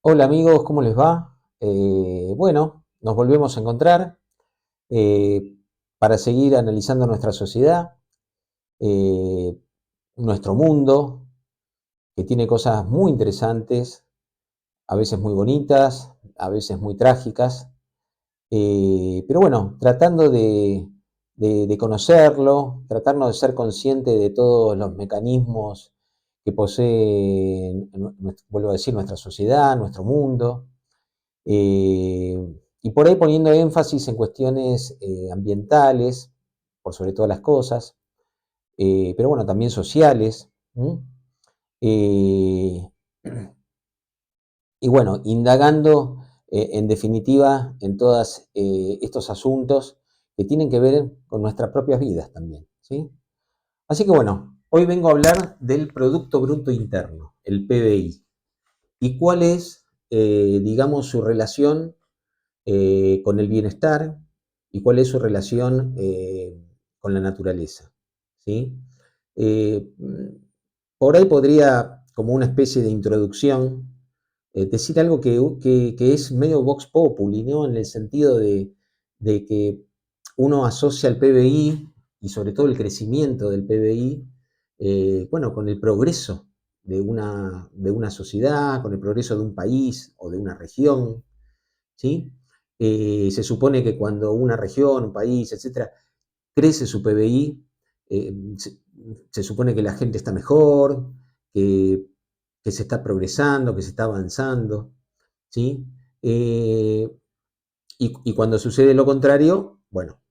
Hola amigos, ¿cómo les va? Bueno, nos volvemos a encontrar eh, para seguir analizando nuestra sociedad, eh, nuestro mundo, que tiene cosas muy interesantes, a veces muy bonitas, a veces muy trágicas, pero bueno, tratando de conocerlo, tratando de ser consciente de todos los mecanismos que posee, vuelvo a decir, nuestra sociedad, nuestro mundo. Eh, y por ahí poniendo énfasis en cuestiones ambientales, por sobre todas las cosas, pero bueno, también sociales. Eh, y bueno, indagando en definitiva en todos estos asuntos que tienen que ver con nuestras propias vidas también. ¿Sí? Así que bueno, hoy vengo a hablar del Producto Bruto Interno, el PBI, y cuál es, digamos, su relación con el bienestar y cuál es su relación con la naturaleza. ¿Sí? Eh, por ahí podría, como una especie de introducción, decir algo que es medio vox populi, ¿no? En el sentido de que uno asocia el PBI y sobre todo el crecimiento del PBI, bueno, con el progreso de una sociedad, con el progreso de un país o de una región, ¿sí? Se supone que cuando una región, un país, etcétera, crece su PBI, se supone que la gente está mejor, que, que se está progresando, que se está avanzando, ¿sí? Eh, y cuando sucede lo contrario, bueno,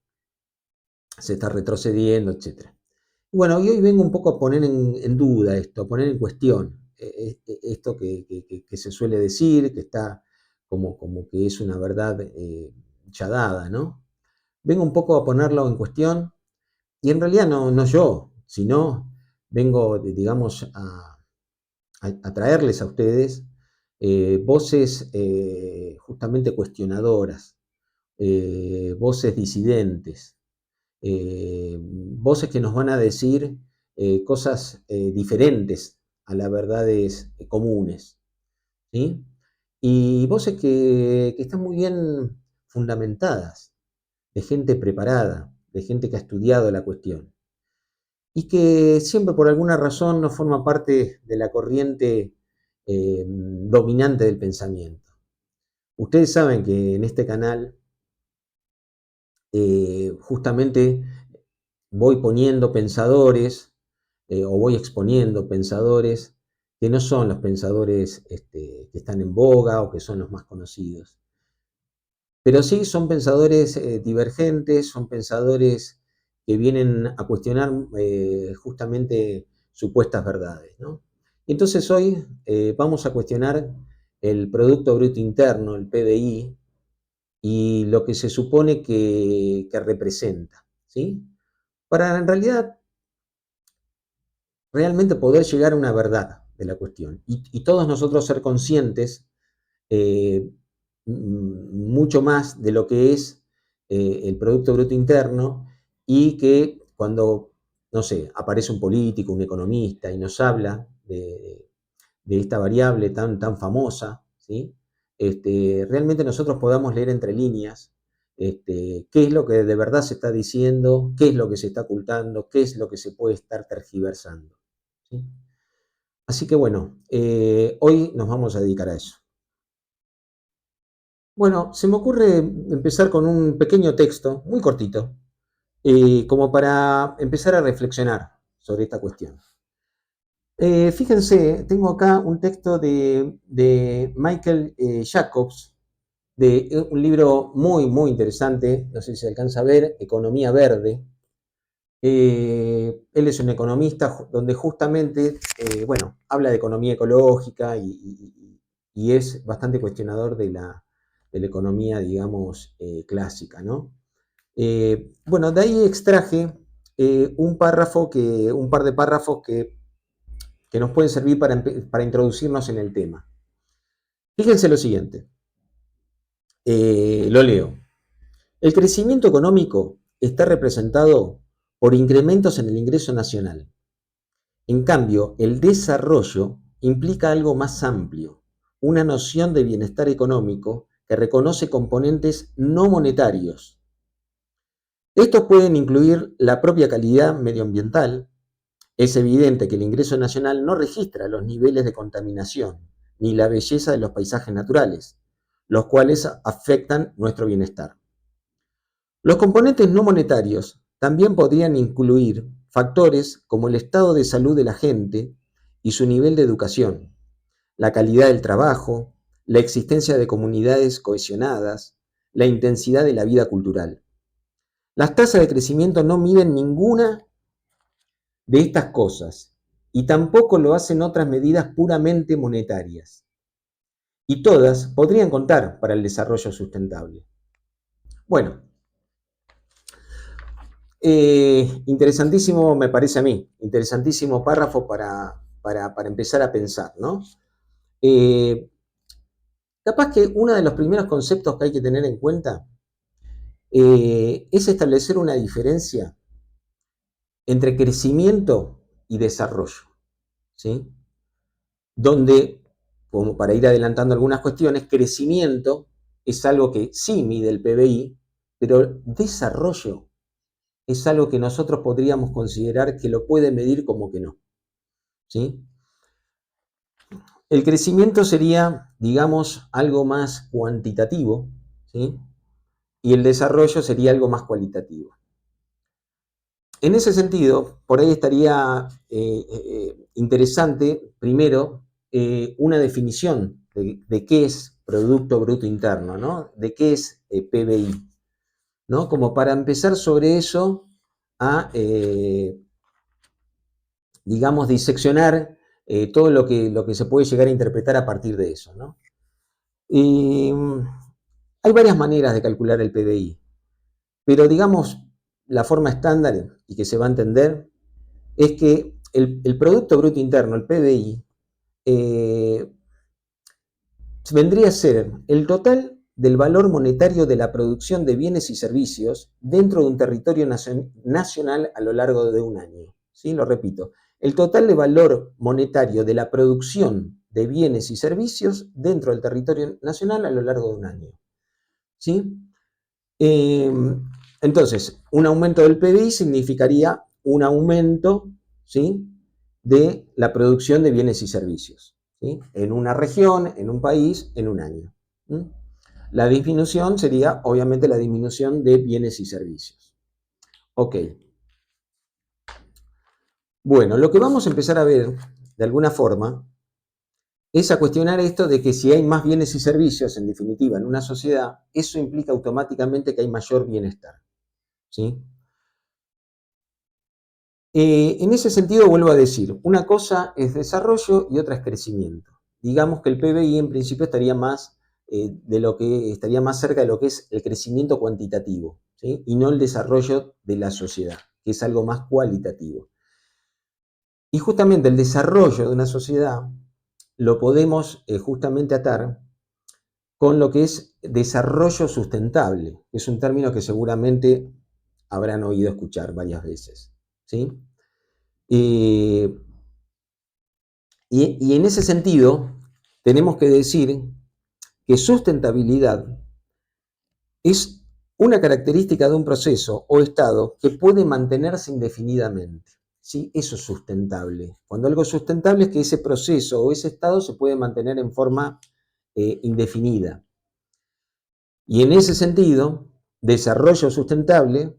se está retrocediendo, etcétera. Bueno, y hoy vengo un poco a poner en duda esto, a poner en cuestión esto que se suele decir, que está como que es una verdad ya dada, ¿no? Vengo un poco a ponerlo en cuestión y en realidad no yo, sino vengo, digamos, a traerles a ustedes voces justamente cuestionadoras, voces disidentes, voces que nos van a decir cosas diferentes a las verdades comunes, ¿sí? Y voces que están muy bien fundamentadas, de gente preparada, de gente que ha estudiado la cuestión y que siempre por alguna razón no forma parte de la corriente dominante del pensamiento. Ustedes saben que en este canal justamente voy poniendo pensadores o voy exponiendo pensadores que no son los pensadores que están en boga o que son los más conocidos. Pero sí son pensadores divergentes, son pensadores que vienen a cuestionar justamente supuestas verdades, ¿no? Entonces hoy vamos a cuestionar el Producto Bruto Interno, el PBI, y lo que se supone que representa, ¿sí? Para en realidad realmente poder llegar a una verdad de la cuestión y todos nosotros ser conscientes eh, mucho más de lo que es el Producto Bruto Interno y que cuando, no sé, aparece un político, un economista y nos habla de esta variable tan famosa, ¿sí? Realmente nosotros podamos leer entre líneas qué es lo que de verdad se está diciendo, qué es lo que se está ocultando, qué es lo que se puede estar tergiversando. ¿Sí? Así que bueno, hoy nos vamos a dedicar a eso. Bueno, se me ocurre empezar con un pequeño texto, muy cortito, como para empezar a reflexionar sobre esta cuestión. Fíjense, tengo acá un texto de Michael Jacobs, de un libro muy interesante, no sé si se alcanza a ver, Economía Verde. Él es un economista donde justamente, bueno, habla de economía ecológica y es bastante cuestionador de la economía, digamos, clásica, ¿no? Bueno, de ahí extraje un par de párrafos que nos pueden servir para introducirnos en el tema. Fíjense lo siguiente, lo leo. El crecimiento económico está representado por incrementos en el ingreso nacional. En cambio, el desarrollo implica algo más amplio, una noción de bienestar económico que reconoce componentes no monetarios. Estos pueden incluir la propia calidad medioambiental. Es evidente que el ingreso nacional no registra los niveles de contaminación ni la belleza de los paisajes naturales, los cuales afectan nuestro bienestar. Los componentes no monetarios también podrían incluir factores como el estado de salud de la gente y su nivel de educación, la calidad del trabajo, la existencia de comunidades cohesionadas, la intensidad de la vida cultural. Las tasas de crecimiento no miden ninguna de estas cosas y tampoco lo hacen otras medidas puramente monetarias. Y todas podrían contar para el desarrollo sustentable. Bueno, interesantísimo me parece a mí, interesantísimo párrafo para empezar a pensar, ¿no? Capaz que uno de los primeros conceptos que hay que tener en cuenta es establecer una diferencia entre crecimiento y desarrollo, ¿sí? Donde, como para ir adelantando algunas cuestiones, crecimiento es algo que sí mide el PBI, pero desarrollo es algo que nosotros podríamos considerar que lo puede medir como que no, ¿sí? El crecimiento sería, digamos, algo más cuantitativo, ¿sí? Y el desarrollo sería algo más cualitativo. En ese sentido, por ahí estaría interesante, primero, una definición de qué es Producto Bruto Interno, ¿no? De qué es PBI, ¿no? Como para empezar sobre eso a, digamos, diseccionar todo lo que se puede llegar a interpretar a partir de eso, ¿no? Hay varias maneras de calcular el PBI, pero digamos, la forma estándar y que se va a entender es que el Producto Bruto Interno, el PBI, vendría a ser el total del valor monetario de la producción de bienes y servicios dentro de un territorio nacional a lo largo de un año. ¿Sí? Lo repito, el total de valor monetario de la producción de bienes y servicios dentro del territorio nacional a lo largo de un año. ¿Sí? Entonces, un aumento del PBI significaría un aumento, ¿sí?, de la producción de bienes y servicios, ¿sí?, en una región, en un país, en un año. ¿Sí? La disminución sería, obviamente, la disminución de bienes y servicios. Ok. Bueno, lo que vamos a empezar a ver, de alguna forma, es a cuestionar esto de que si hay más bienes y servicios, en definitiva, en una sociedad, eso implica automáticamente que hay mayor bienestar. ¿Sí? En ese sentido, vuelvo a decir, una cosa es desarrollo y otra es crecimiento. Digamos que el PBI en principio estaría más estaría más cerca de lo que es el crecimiento cuantitativo, ¿sí? Y no el desarrollo de la sociedad, que es algo más cualitativo. Y justamente el desarrollo de una sociedad lo podemos justamente atar con lo que es desarrollo sustentable, que es un término que seguramente habrán oído escuchar varias veces, ¿sí? Y en ese sentido, tenemos que decir que sustentabilidad es una característica de un proceso o estado que puede mantenerse indefinidamente. ¿Sí? Eso es sustentable. Cuando algo es sustentable es que ese proceso o ese estado se puede mantener en forma indefinida. Y en ese sentido, desarrollo sustentable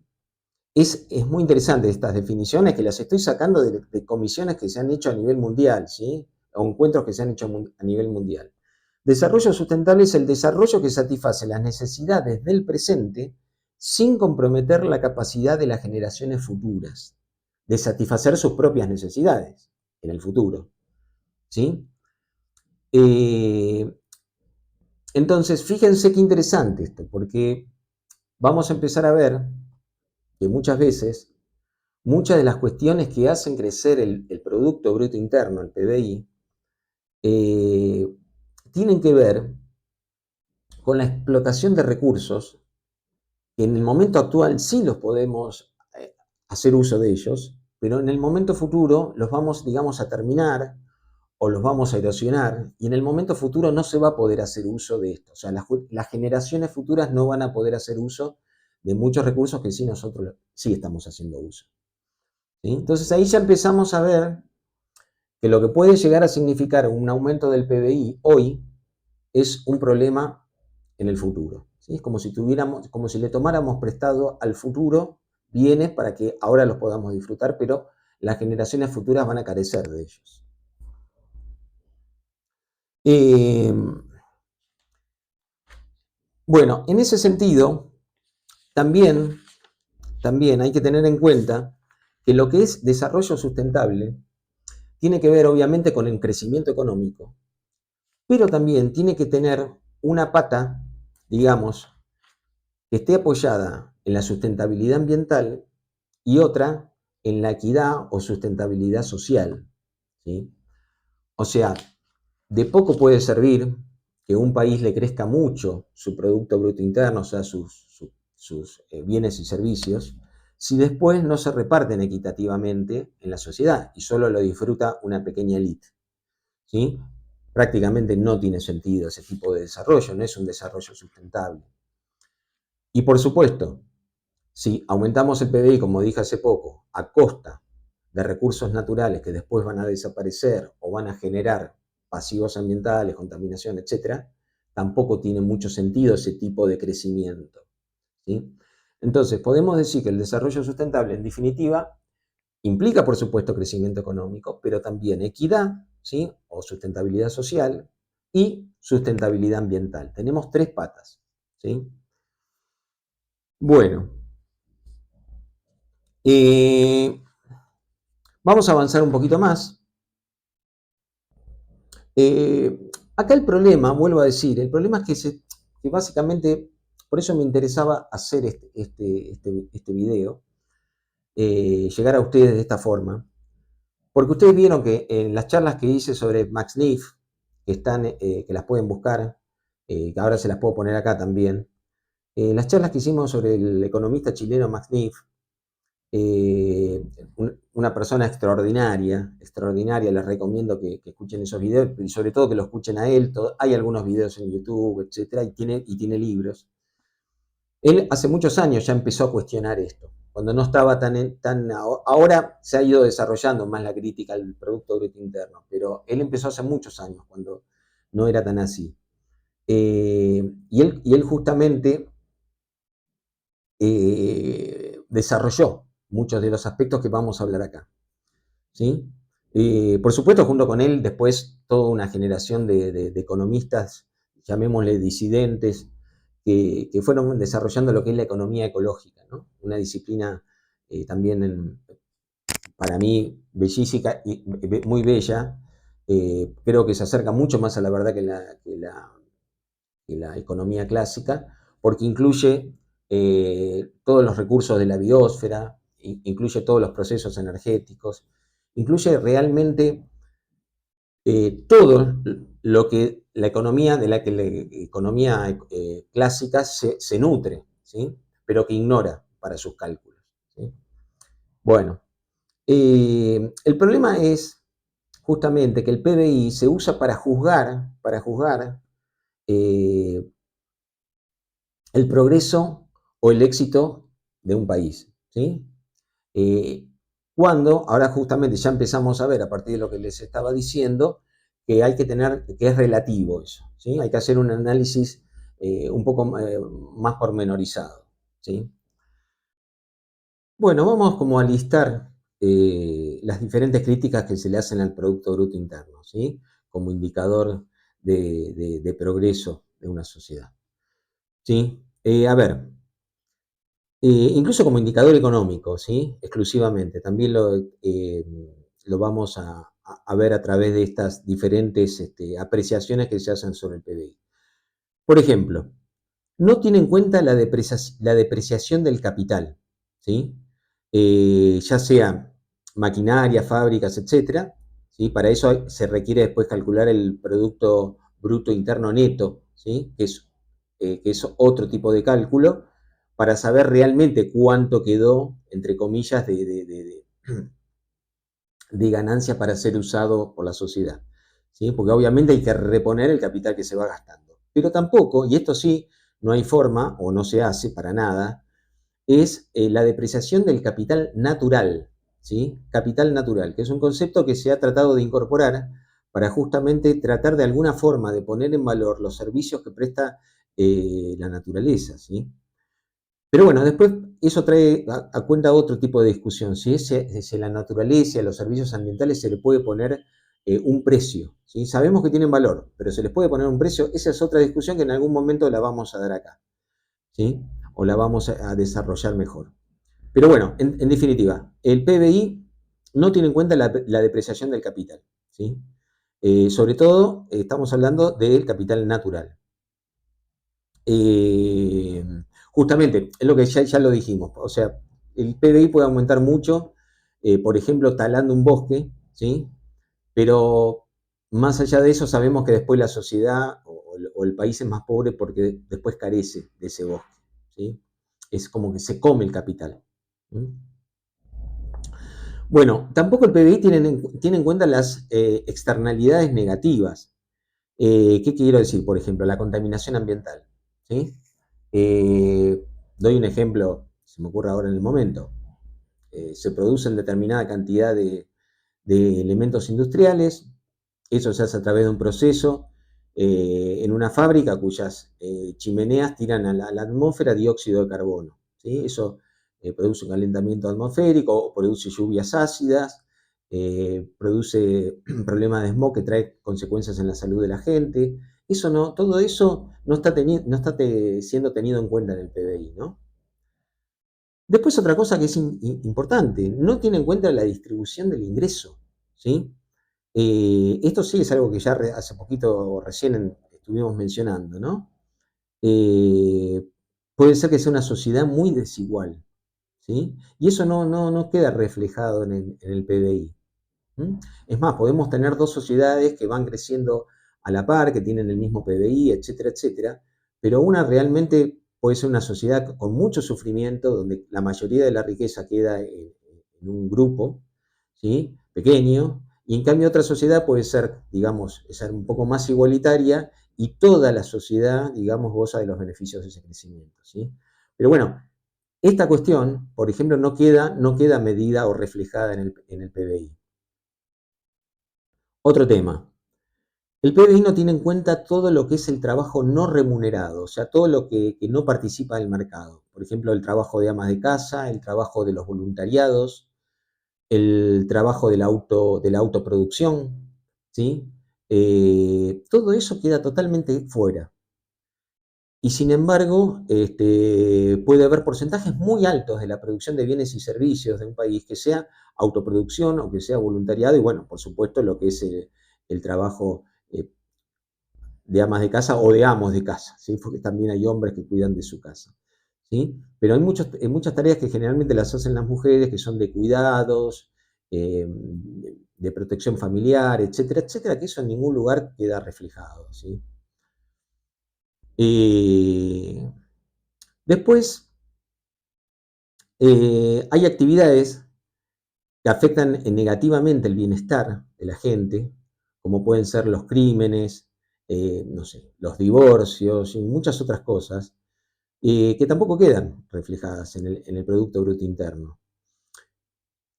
es muy interesante estas definiciones que las estoy sacando de comisiones que se han hecho a nivel mundial, ¿sí? O encuentros que se han hecho a nivel mundial. Desarrollo sustentable es el desarrollo que satisface las necesidades del presente sin comprometer la capacidad de las generaciones futuras de satisfacer sus propias necesidades en el futuro, ¿sí? Entonces, fíjense qué interesante esto, porque vamos a empezar a ver que muchas veces, muchas de las cuestiones que hacen crecer el Producto Bruto Interno, el PBI, tienen que ver con la explotación de recursos, que en el momento actual sí los podemos hacer uso de ellos, pero en el momento futuro los vamos, digamos, a terminar o los vamos a erosionar, y en el momento futuro no se va a poder hacer uso de esto. O sea, las generaciones futuras no van a poder hacer uso de muchos recursos que sí nosotros sí estamos haciendo uso. ¿Sí? Entonces ahí ya empezamos a ver que lo que puede llegar a significar un aumento del PBI hoy es un problema en el futuro. ¿Sí? Es como si como si le tomáramos prestado al futuro bienes para que ahora los podamos disfrutar, pero las generaciones futuras van a carecer de ellos. Eh, bueno, en ese sentido, también, también hay que tener en cuenta que lo que es desarrollo sustentable tiene que ver obviamente con el crecimiento económico, pero también tiene que tener una pata, digamos, que esté apoyada en la sustentabilidad ambiental y otra en la equidad o sustentabilidad social. ¿Sí? O sea, de poco puede servir que un país le crezca mucho su Producto Bruto Interno, o sea, sus bienes y servicios, si después no se reparten equitativamente en la sociedad y solo lo disfruta una pequeña élite. ¿Sí? Prácticamente no tiene sentido ese tipo de desarrollo, no es un desarrollo sustentable. Y por supuesto, si aumentamos el PBI, como dije hace poco, a costa de recursos naturales que después van a desaparecer o van a generar pasivos ambientales, contaminación, etcétera, tampoco tiene mucho sentido ese tipo de crecimiento. ¿Sí? Entonces, podemos decir que el desarrollo sustentable, en definitiva, implica, por supuesto, crecimiento económico, pero también equidad, ¿sí? O sustentabilidad social y sustentabilidad ambiental. Tenemos tres patas. ¿Sí? Bueno, eh, vamos a avanzar un poquito más. Acá el problema, vuelvo a decir, el problema es que básicamente, por eso me interesaba hacer este video, llegar a ustedes de esta forma, porque ustedes vieron que en las charlas que hice sobre Max Neff, que las pueden buscar, que ahora se las puedo poner acá también, las charlas que hicimos sobre el economista chileno Max Neff, una persona extraordinaria, extraordinaria, les recomiendo que escuchen esos videos y sobre todo que lo escuchen a él. Hay algunos videos en YouTube, etcétera, y tiene libros. Él hace muchos años ya empezó a cuestionar esto, cuando no estaba ahora se ha ido desarrollando más la crítica al Producto Bruto Interno, pero él empezó hace muchos años, cuando no era tan así. Y él justamente desarrolló muchos de los aspectos que vamos a hablar acá. ¿Sí? Por supuesto, junto con él, después toda una generación de economistas, llamémosle disidentes, que fueron desarrollando lo que es la economía ecológica, ¿no? Una disciplina también, para mí, bellísima y muy bella. Creo que se acerca mucho más a la verdad que la economía clásica, porque incluye todos los recursos de la biosfera, incluye todos los procesos energéticos, incluye realmente todo lo que la economía, de la que la economía clásica se nutre, ¿sí? Pero que ignora para sus cálculos. ¿Sí? Bueno, el problema es justamente que el PBI se usa para juzgar eh, el progreso o el éxito de un país. ¿Sí? Eh, Cuando, ahora justamente ya empezamos a ver a partir de lo que les estaba diciendo, que hay que tener, que es relativo eso, ¿sí? Hay que hacer un análisis un poco más pormenorizado, ¿sí? Bueno, vamos como a listar las diferentes críticas que se le hacen al Producto Bruto Interno, ¿sí? Como indicador de progreso de una sociedad, ¿sí? A ver, incluso como indicador económico, ¿sí? Exclusivamente. También lo vamos a ver a través de estas diferentes apreciaciones que se hacen sobre el PBI. Por ejemplo, no tiene en cuenta la depreciación del capital, ¿sí? Ya sea maquinaria, fábricas, etcétera, ¿sí? Para eso se requiere después calcular el Producto Bruto Interno Neto, ¿sí? Que es otro tipo de cálculo, para saber realmente cuánto quedó, entre comillas, de ganancia para ser usado por la sociedad. ¿sí? Porque obviamente hay que reponer el capital que se va gastando. Pero tampoco, y esto sí, no hay forma o no se hace para nada, es la depreciación del capital natural, ¿sí? Capital natural, que es un concepto que se ha tratado de incorporar para justamente tratar de alguna forma de poner en valor los servicios que presta la naturaleza, ¿sí? Pero bueno, después eso trae a cuenta otro tipo de discusión, si la naturaleza, a los servicios ambientales se le puede poner un precio, ¿sí? Sabemos que tienen valor, pero se les puede poner un precio, esa es otra discusión que en algún momento la vamos a dar acá, ¿sí? O la vamos a desarrollar mejor. Pero bueno, en definitiva, el PBI no tiene en cuenta la depreciación del capital, ¿sí? Sobre todo, estamos hablando del capital natural. Eh, Justamente, es lo que ya lo dijimos, o sea, el PBI puede aumentar mucho, por ejemplo, talando un bosque, ¿sí? Pero más allá de eso, sabemos que después la sociedad o el país es más pobre porque después carece de ese bosque, ¿sí? Es como que se come el capital. ¿Sí? Bueno, tampoco el PBI tiene en cuenta las externalidades negativas. ¿Qué quiero decir? Por ejemplo, la contaminación ambiental. ¿Sí? Eh, Doy un ejemplo, se me ocurre ahora en el momento. Se producen determinada cantidad de elementos industriales, eso se hace a través de un proceso en una fábrica cuyas chimeneas tiran a la atmósfera dióxido de carbono. ¿Sí? Eso produce un calentamiento atmosférico, o produce lluvias ácidas, produce problemas de smog que trae consecuencias en la salud de la gente. Eso no, todo eso no está siendo tenido en cuenta en el PBI, ¿no? Después otra cosa que es importante, no tiene en cuenta la distribución del ingreso, ¿sí? Esto sí es algo que ya hace poquito recién estuvimos mencionando, ¿no? Eh, Puede ser que sea una sociedad muy desigual, ¿sí? Y eso no queda reflejado en el PBI. ¿Mm? Es más, podemos tener dos sociedades que van creciendo a la par, que tienen el mismo PBI, etcétera, etcétera, pero una realmente puede ser una sociedad con mucho sufrimiento, donde la mayoría de la riqueza queda en un grupo, ¿sí? Pequeño, y en cambio otra sociedad puede ser, digamos, ser un poco más igualitaria y toda la sociedad, digamos, goza de los beneficios de ese crecimiento, ¿sí? Pero bueno, esta cuestión, por ejemplo, no queda medida o reflejada en el PBI. Otro tema, el PBI no tiene en cuenta todo lo que es el trabajo no remunerado, o sea, todo lo que no participa del mercado. Por ejemplo, el trabajo de amas de casa, el trabajo de los voluntariados, el trabajo de la autoproducción, ¿sí? Todo eso queda totalmente fuera. Y sin embargo, puede haber porcentajes muy altos de la producción de bienes y servicios de un país que sea autoproducción o que sea voluntariado, y bueno, por supuesto, lo que es el trabajo de amas de casa o de amos de casa, ¿sí? Porque también hay hombres que cuidan de su casa, ¿sí? Pero muchas tareas que generalmente las hacen las mujeres, que son de cuidados, de protección familiar, etcétera, etcétera, que eso en ningún lugar queda reflejado, ¿sí? Eh, Después, hay actividades que afectan negativamente el bienestar de la gente, como pueden ser los crímenes, no sé, los divorcios y muchas otras cosas, que tampoco quedan reflejadas en el Producto Bruto Interno.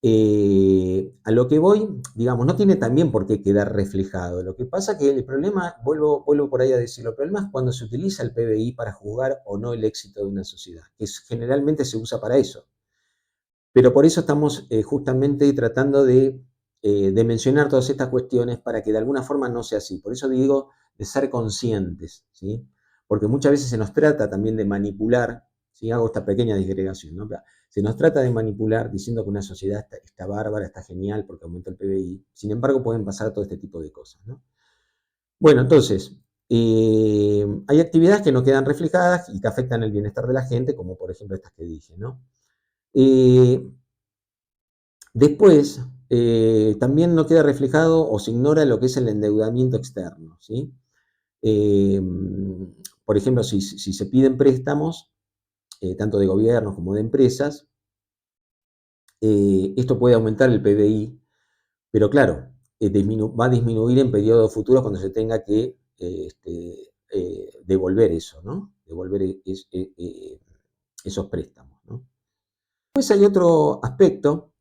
A lo que voy, digamos, no tiene también por qué quedar reflejado. Lo que pasa que el problema, vuelvo por ahí a decirlo, el problema es cuando se utiliza el PBI para juzgar o no el éxito de una sociedad, que generalmente se usa para eso. Pero por eso estamos justamente tratando de mencionar todas estas cuestiones para que de alguna forma no sea así. Por eso digo de ser conscientes, ¿sí? Porque muchas veces se nos trata también de manipular, ¿sí? Hago esta pequeña disgregación, ¿no? Se nos trata de manipular diciendo que una sociedad está bárbara, está genial porque aumenta el PBI. Sin embargo, pueden pasar todo este tipo de cosas, ¿no? Bueno, entonces, hay actividades que no quedan reflejadas y que afectan el bienestar de la gente, como por ejemplo estas que dije, ¿no? Eh, Después, también no queda reflejado o se ignora lo que es el endeudamiento externo, ¿sí? Eh, por ejemplo, si se piden préstamos, tanto de gobiernos como de empresas, esto puede aumentar el PBI, pero claro, va a disminuir en periodos futuros cuando se tenga que devolver eso, ¿no? Devolver esos préstamos, ¿no? Después hay otro aspecto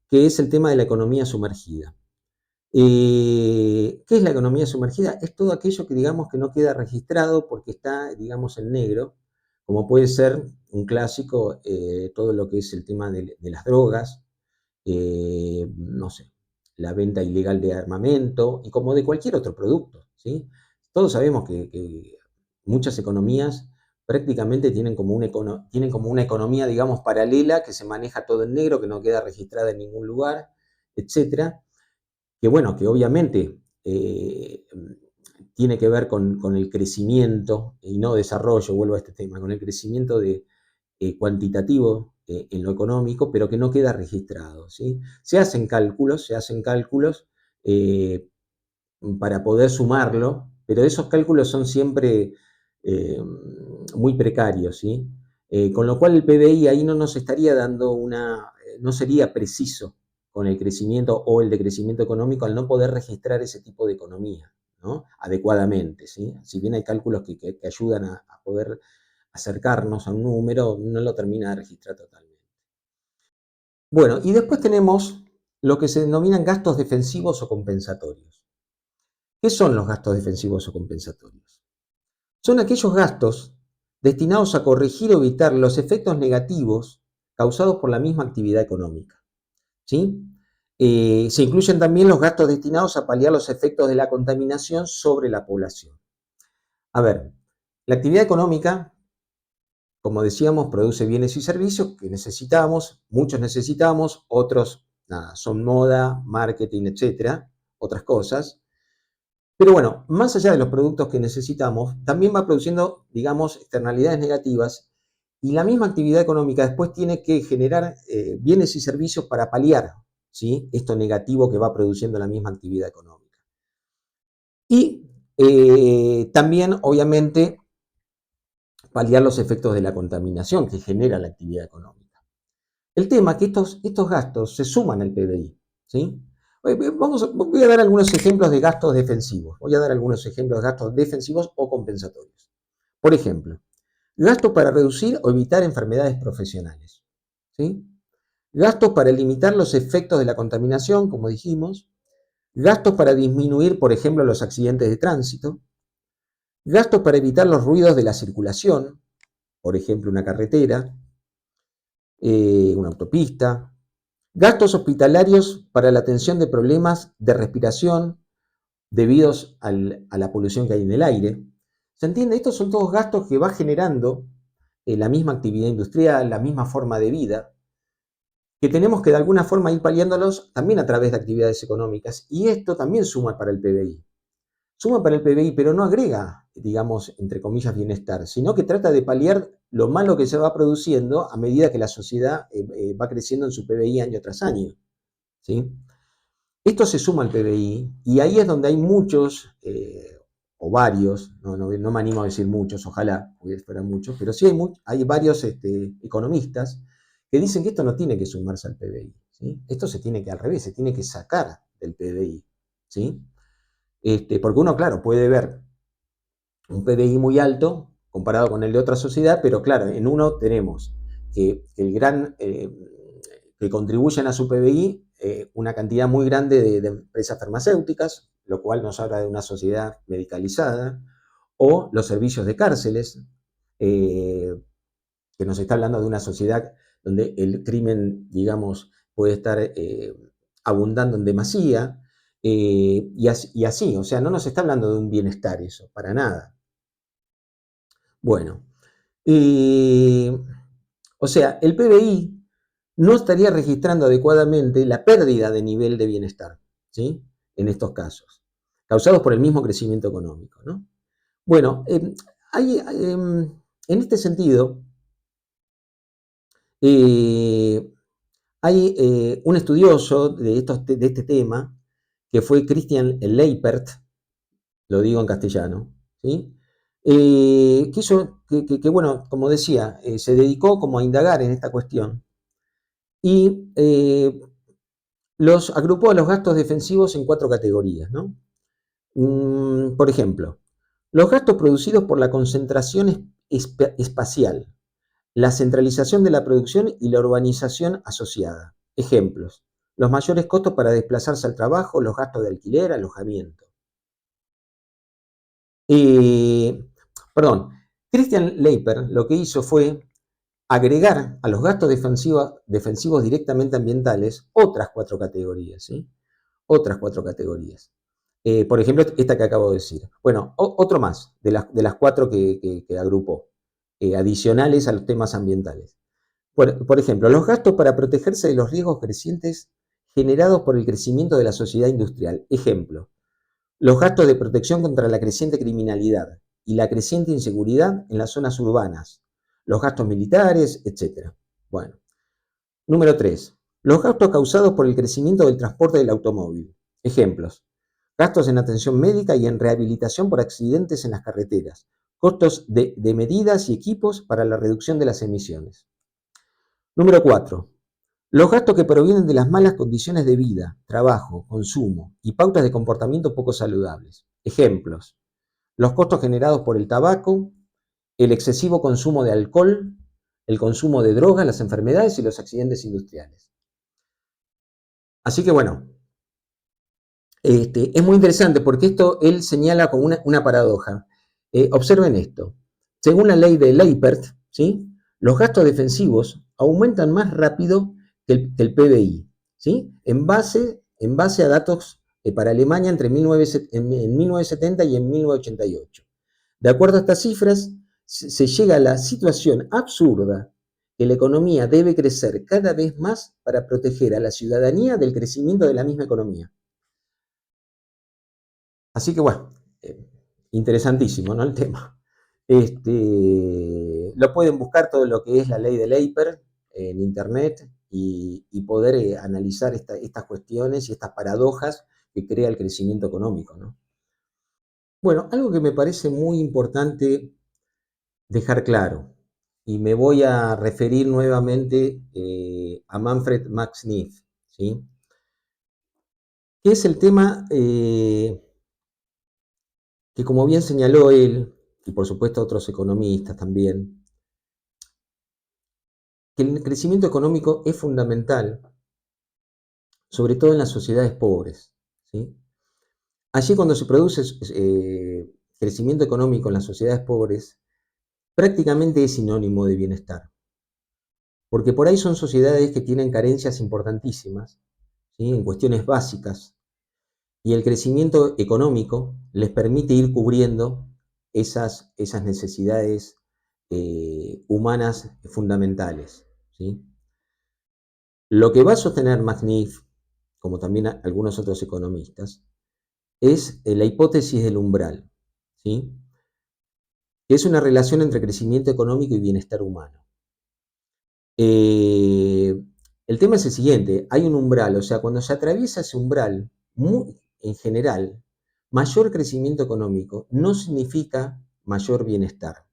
que es el tema de la economía sumergida. ¿Qué es la economía sumergida? Es todo aquello que digamos que no queda registrado porque está, digamos, en negro, como puede ser un clásico, todo lo que es el tema de las drogas, no sé, la venta ilegal de armamento y como de cualquier otro producto, ¿sí? Todos sabemos que muchas economías prácticamente tienen como una economía, digamos, paralela que se maneja todo en negro, que no queda registrada en ningún lugar, etcétera, que bueno, que obviamente tiene que ver con el crecimiento y no desarrollo, vuelvo a este tema, con el crecimiento cuantitativo en lo económico, pero que no queda registrado, ¿sí? Se hacen cálculos eh, para poder sumarlo, pero esos cálculos son siempre eh, muy precarios, ¿sí? Con lo cual el PBI ahí no nos estaría dando no sería preciso con el crecimiento o el decrecimiento económico al no poder registrar ese tipo de economía, ¿no? Adecuadamente, ¿sí? Si bien hay cálculos que ayudan a poder acercarnos a un número, no lo termina de registrar totalmente. Bueno, y después tenemos lo que se denominan gastos defensivos o compensatorios. ¿Qué son los gastos defensivos o compensatorios? Son aquellos gastos destinados a corregir o evitar los efectos negativos causados por la misma actividad económica, ¿sí? Se incluyen también los gastos destinados a paliar los efectos de la contaminación sobre la población. A ver, la actividad económica, como decíamos, produce bienes y servicios que necesitamos, muchos necesitamos, otros nada, son moda, marketing, etcétera, otras cosas. Pero bueno, más allá de los productos que necesitamos, también va produciendo, digamos, externalidades negativas y la misma actividad económica después tiene que generar bienes y servicios para paliar, ¿sí? Esto negativo que va produciendo la misma actividad económica. Y también, obviamente, paliar los efectos de la contaminación que genera la actividad económica. El tema es que estos gastos se suman al PBI, ¿sí? Voy a dar algunos ejemplos de gastos defensivos. Voy a dar algunos ejemplos de gastos defensivos o compensatorios. Por ejemplo, gastos para reducir o evitar enfermedades profesionales, ¿sí? Gastos para limitar los efectos de la contaminación, como dijimos. Gastos para disminuir, por ejemplo, los accidentes de tránsito. Gastos para evitar los ruidos de la circulación, por ejemplo, una carretera, una autopista. Gastos hospitalarios para la atención de problemas de respiración debidos a la polución que hay en el aire. ¿Se entiende? Estos son todos gastos que va generando la misma actividad industrial, la misma forma de vida, que tenemos que de alguna forma ir paliándolos también a través de actividades económicas. Y esto también suma para el PBI. Suma para el PBI, pero no agrega, digamos, entre comillas, bienestar, sino que trata de paliar lo malo que se va produciendo a medida que la sociedad va creciendo en su PBI año tras año, ¿sí? Esto se suma al PBI y ahí es donde hay muchos, o varios, no me animo a decir muchos, ojalá fueran muchos, pero sí hay varios economistas que dicen que esto no tiene que sumarse al PBI, ¿sí? Esto se tiene que al revés, se tiene que sacar del PBI, ¿sí? Porque uno, claro, puede ver un PBI muy alto comparado con el de otra sociedad, pero claro, en uno tenemos que contribuyen a su PBI una cantidad muy grande de empresas farmacéuticas, lo cual nos habla de una sociedad medicalizada, o los servicios de cárceles, eh, que nos está hablando de una sociedad donde el crimen, digamos, puede estar abundando en demasía, y así, o sea, no nos está hablando de un bienestar eso, para nada. Bueno, o sea, el PBI no estaría registrando adecuadamente la pérdida de nivel de bienestar, ¿sí? En estos casos, causados por el mismo crecimiento económico, ¿no? Bueno, en este sentido, eh, hay un estudioso de este tema, que fue Christian Leipert, lo digo en castellano, ¿sí? Bueno, como decía, se dedicó como a indagar en esta cuestión y los agrupó a los gastos defensivos en 4 categorías, ¿no? Por ejemplo, los gastos producidos por la concentración espacial, la centralización de la producción y la urbanización asociada. Ejemplos, los mayores costos para desplazarse al trabajo, los gastos de alquiler, alojamiento. Eh, Perdón, Christian Leiper lo que hizo fue agregar a los gastos defensivos directamente ambientales otras 4 categorías, ¿sí? Otras 4 categorías. Por ejemplo, esta que acabo de decir. Bueno, otro más de las 4 que agrupó, adicionales a los temas ambientales. Por ejemplo, los gastos para protegerse de los riesgos crecientes generados por el crecimiento de la sociedad industrial. Ejemplo, los gastos de protección contra la creciente criminalidad y la creciente inseguridad en las zonas urbanas, los gastos militares, etc. Bueno, número 3. Los gastos causados por el crecimiento del transporte del automóvil. Ejemplos, gastos en atención médica y en rehabilitación por accidentes en las carreteras, costos de medidas y equipos para la reducción de las emisiones. Número 4. Los gastos que provienen de las malas condiciones de vida, trabajo, consumo y pautas de comportamiento poco saludables. Ejemplos, los costos generados por el tabaco, el excesivo consumo de alcohol, el consumo de drogas, las enfermedades y los accidentes industriales. Así que bueno, es muy interesante porque esto él señala como una paradoja. Observen esto. Según la ley de Leipert, ¿sí? Los gastos defensivos aumentan más rápido que el PBI, ¿sí? En base a datos para Alemania entre en 1970 y en 1988. De acuerdo a estas cifras, se llega a la situación absurda que la economía debe crecer cada vez más para proteger a la ciudadanía del crecimiento de la misma economía. Así que bueno, interesantísimo, ¿no? El tema. Lo pueden buscar todo lo que es la ley de Leiper en internet y poder analizar estas cuestiones y estas paradojas que crea el crecimiento económico, ¿no? Bueno, algo que me parece muy importante dejar claro, y me voy a referir nuevamente a Manfred Max Neef, ¿sí? Que es el tema que, como bien señaló él, y por supuesto otros economistas también, que el crecimiento económico es fundamental, sobre todo en las sociedades pobres, ¿sí? Allí cuando se produce crecimiento económico en las sociedades pobres, prácticamente es sinónimo de bienestar, porque por ahí son sociedades que tienen carencias importantísimas, ¿sí? En cuestiones básicas, y el crecimiento económico les permite ir cubriendo esas necesidades humanas fundamentales, ¿sí? Lo que va a sostener McNiff, como también algunos otros economistas, es la hipótesis del umbral, ¿sí? Que es una relación entre crecimiento económico y bienestar humano. El tema es el siguiente, hay un umbral, o sea, cuando se atraviesa ese umbral, en general, mayor crecimiento económico no significa mayor bienestar,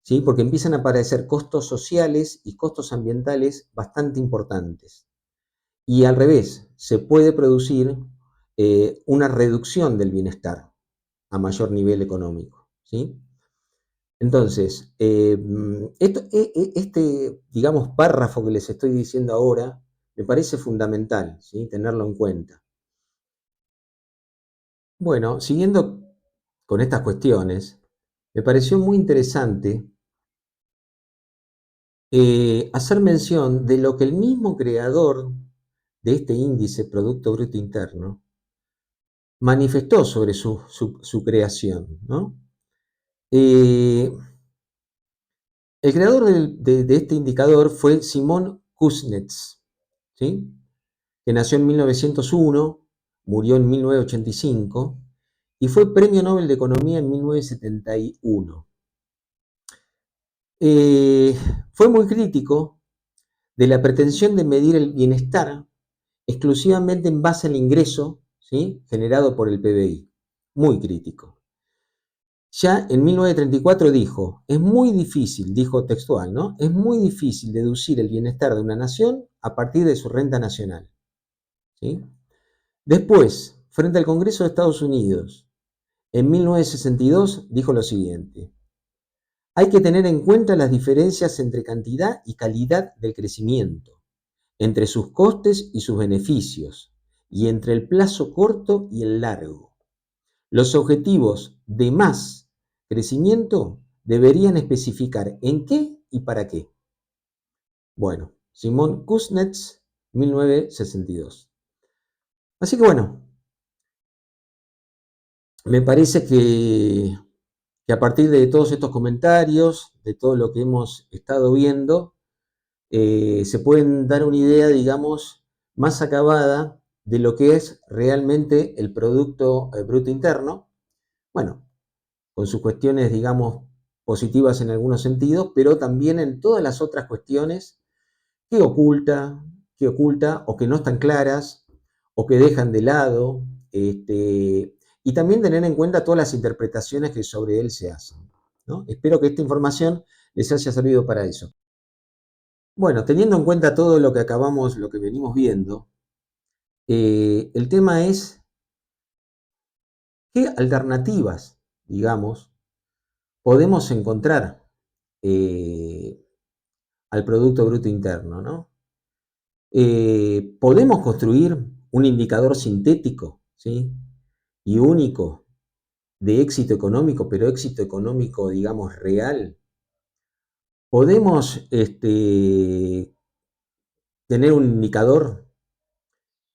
¿sí? Porque empiezan a aparecer costos sociales y costos ambientales bastante importantes. Y al revés, se puede producir una reducción del bienestar a mayor nivel económico, ¿sí? Entonces, digamos, párrafo que les estoy diciendo ahora, me parece fundamental, ¿sí? Tenerlo en cuenta. Bueno, siguiendo con estas cuestiones, me pareció muy interesante hacer mención de lo que el mismo creador de este índice Producto Bruto Interno manifestó sobre su creación, ¿no? El creador de este indicador fue Simón Kuznets, ¿sí? Que nació en 1901, murió en 1985 y fue Premio Nobel de Economía en 1971. Fue muy crítico de la pretensión de medir el bienestar exclusivamente en base al ingreso, ¿sí? Generado por el PBI. Muy crítico. Ya en 1934 dijo, es muy difícil, dijo textual, ¿no? Es muy difícil deducir el bienestar de una nación a partir de su renta nacional. ¿sí? Después, frente al Congreso de Estados Unidos, en 1962 dijo lo siguiente: hay que tener en cuenta las diferencias entre cantidad y calidad del crecimiento, entre sus costes y sus beneficios, y entre el plazo corto y el largo. Los objetivos de más crecimiento deberían especificar en qué y para qué. Bueno, Simón Kuznets, 1962. Así que bueno, me parece que a partir de todos estos comentarios, de todo lo que hemos estado viendo, se pueden dar una idea, digamos, más acabada de lo que es realmente el Producto Bruto Interno. Bueno, con sus cuestiones, digamos, positivas en algunos sentidos, pero también en todas las otras cuestiones que oculta o que no están claras o que dejan de lado, y también tener en cuenta todas las interpretaciones que sobre él se hacen, ¿no? Espero que esta información les haya servido para eso. Bueno, teniendo en cuenta todo lo que acabamos, lo que venimos viendo, el tema es qué alternativas, digamos, podemos encontrar eh, al Producto Bruto Interno, ¿no? Podemos construir un indicador sintético, ¿sí? Y único de éxito económico, pero éxito económico, digamos, real. Podemos tener un indicador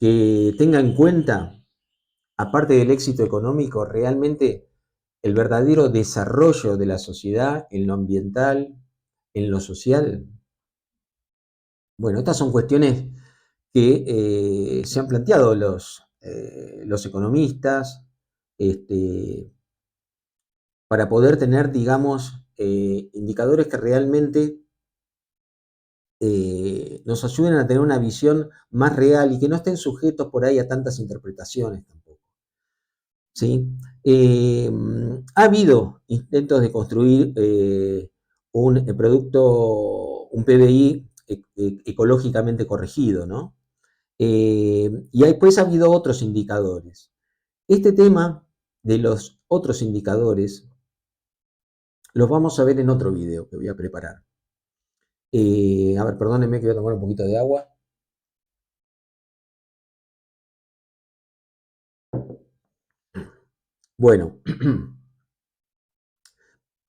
que tenga en cuenta, aparte del éxito económico, realmente el verdadero desarrollo de la sociedad en lo ambiental, en lo social. Bueno, estas son cuestiones que se han planteado los economistas, para poder tener, digamos, indicadores que realmente nos ayuden a tener una visión más real y que no estén sujetos por ahí a tantas interpretaciones tampoco. ¿Sí? Ha habido intentos de construir un producto, un PBI ecológicamente corregido, ¿no? Y después ha habido otros indicadores. Este tema de los otros indicadores los vamos a ver en otro video que voy a preparar. A ver, perdónenme que voy a tomar un poquito de agua. Bueno,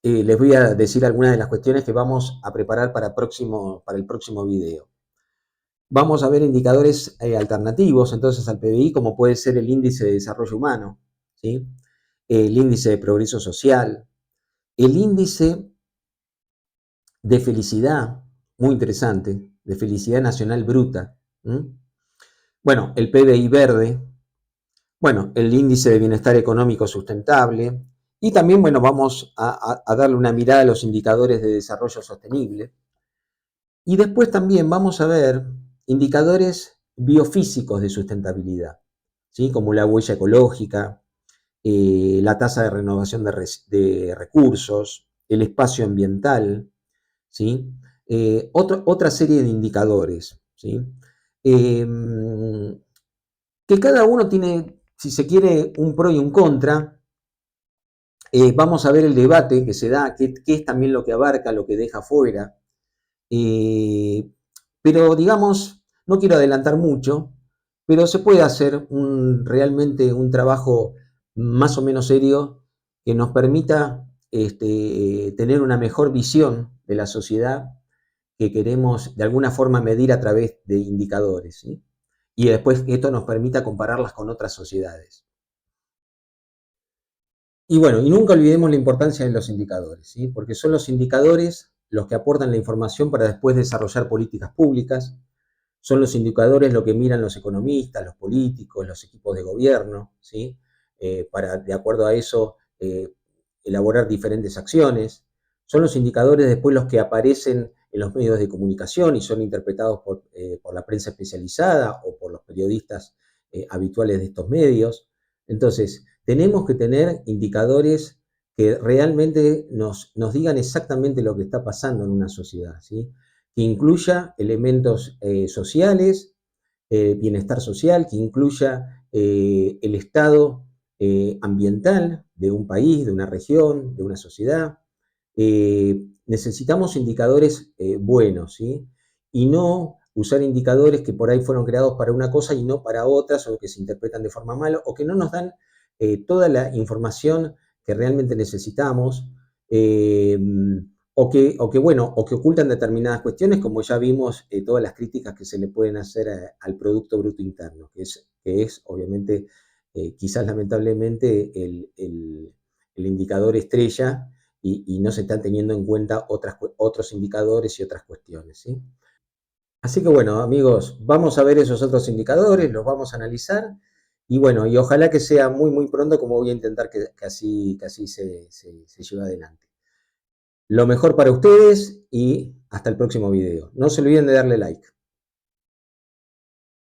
les voy a decir algunas de las cuestiones que vamos a preparar para el próximo video. Vamos a ver indicadores alternativos entonces al PBI, como puede ser el índice de desarrollo humano, ¿sí? El índice de progreso social, el índice de felicidad, muy interesante, de felicidad nacional bruta. Bueno, el PBI verde, bueno, el índice de bienestar económico sustentable, y también, bueno, vamos a darle una mirada a los indicadores de desarrollo sostenible. Y después también vamos a ver indicadores biofísicos de sustentabilidad, ¿sí? Como la huella ecológica, la tasa de renovación de recursos, el espacio ambiental, ¿sí? Otra serie de indicadores, ¿sí? Que cada uno tiene, si se quiere, un pro y un contra. Vamos a ver el debate que se da, qué es también lo que abarca, lo que deja fuera. Pero digamos, no quiero adelantar mucho, pero se puede hacer realmente un trabajo más o menos serio que nos permita tener una mejor visión de la sociedad que queremos de alguna forma medir a través de indicadores, ¿sí? Y después que esto nos permita compararlas con otras sociedades. Y bueno, y nunca olvidemos la importancia de los indicadores, ¿sí? Porque son los indicadores los que aportan la información para después desarrollar políticas públicas, son los indicadores lo que miran los economistas, los políticos, los equipos de gobierno, ¿sí? Para, de acuerdo a eso, elaborar diferentes acciones. Son los indicadores después los que aparecen en los medios de comunicación y son interpretados por la prensa especializada o por los periodistas habituales de estos medios. Entonces, tenemos que tener indicadores que realmente nos digan exactamente lo que está pasando en una sociedad, ¿sí? Que incluya elementos sociales, bienestar social, que incluya el estado ambiental de un país, de una región, de una sociedad. Necesitamos indicadores buenos, ¿sí? Y no usar indicadores que por ahí fueron creados para una cosa y no para otras, o que se interpretan de forma mala, o que no nos dan toda la información que realmente necesitamos, bueno, o que ocultan determinadas cuestiones, como ya vimos, todas las críticas que se le pueden hacer al Producto Bruto Interno, que es obviamente, quizás lamentablemente, el indicador estrella, y no se están teniendo en cuenta otros indicadores y otras cuestiones, ¿sí? Así que bueno, amigos, vamos a ver esos otros indicadores, los vamos a analizar, y bueno, y ojalá que sea muy, muy pronto, como voy a intentar que así se lleve adelante. Lo mejor para ustedes y hasta el próximo video. No se olviden de darle like.